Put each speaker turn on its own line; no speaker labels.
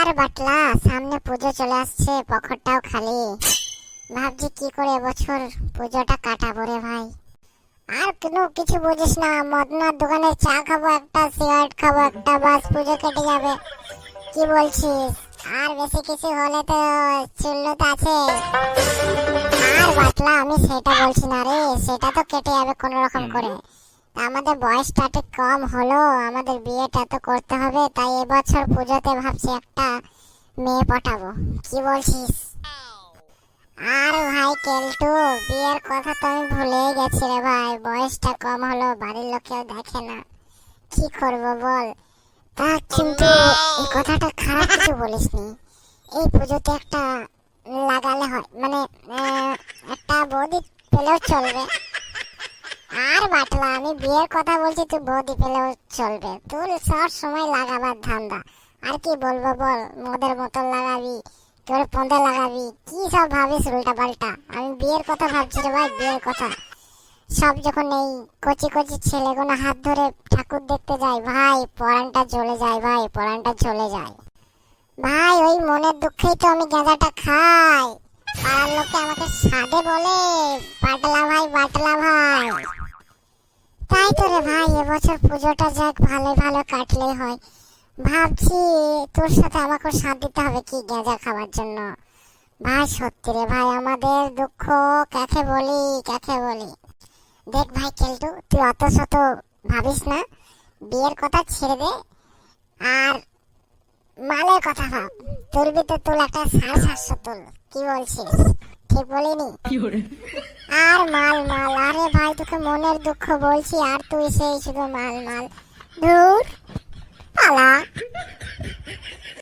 আর বাটলা, সামনে পুজো চলে আসছে, পকেটটাও খালি। ভাবছি কি করে এবছর পুজোটা কাটাবো রে ভাই। আর কোনো কিছু বুঝিস না, মদনার দোকানে চা খাবো একটা, সিগারেট খাবো একটা, বাস পুজো কেটে যাবে। কি বলছিস? আর বেশি কিছু হলে তো চুল্লো তো আছে। আর বাটলা, আমি সেটা বলছি না রে, সেটা তো কেটে যাবে কোনো রকম করে। আমাদের বয়সটা একটু কম হলো, আমাদের বিয়েটা তো করতে হবে, তাই এবছর পুজোতে ভাবছি একটা মেয়ে পটাবো। কি বলছিস? আর ভাই কেলটু, বিয়ের কথা তো আমি ভুলেই গেছি রে ভাই। বয়সটা কম হলো, বাড়ির লোকেও দেখে না, কি করব বল। তা কিন্তু এই কথাটা খারাপ কিছু বলিসনি। এই পুজোতে একটা লাগালে হয়, মানে একটা বৌদি পেলেও চলবে। আর বাটলা, আমি বিয়ের কথা বলছি, তুই বৌদি পেলেও চলবে। তোর সব সময় লাগাবার ধান্দা। আর কি বলবো বল, মদের বোতল লাগাবি, তোর পন্দে লাগাবি, কি সব ভাবিস উল্টা পাল্টা। আমি বিয়ের কথা ভাবছি রে ভাই, বিয়ের কথা। সব যখন এই কচি কচি ছেলেগুলো হাত ধরে ঠাকুর দেখতে যায় ভাই, পরানটা জ্বলে যায় ভাই, পরানটা জ্বলে যায় ভাই। ওই মনের দুঃখেই তো আমি গাঁজাটা খাই। পাড়ার লোকে আমাকে সাধে বলে, বাটলা ভাই, বাটলা ভাই। তাই তো রে ভাই, এবছর পুজোটা যাক ভালো ভালো কাটলেই হয়। ভাবছি তোর সাথে আমাকে সাথ দিতে হবে কি গাঁজা খাওয়ার জন্য। ভাই সত্যি রে ভাই, আমাদের দুঃখ কাকে বলি, কাকে বলি। দেখ ভাই কেলটু, তুই অত শত ভাবিস না, বিয়ের কথা ছেড়ে দে আর মালের কথা ভাব। তুলবি তো তুল, একটা 750 তুল। কি বলছিস? ঠিক বলিনি? আর মাল মাল, আরে ভাই তোকে মনের দুঃখ বলছি আর তুই সেই শুধু মাল মাল। ধুর, পালা।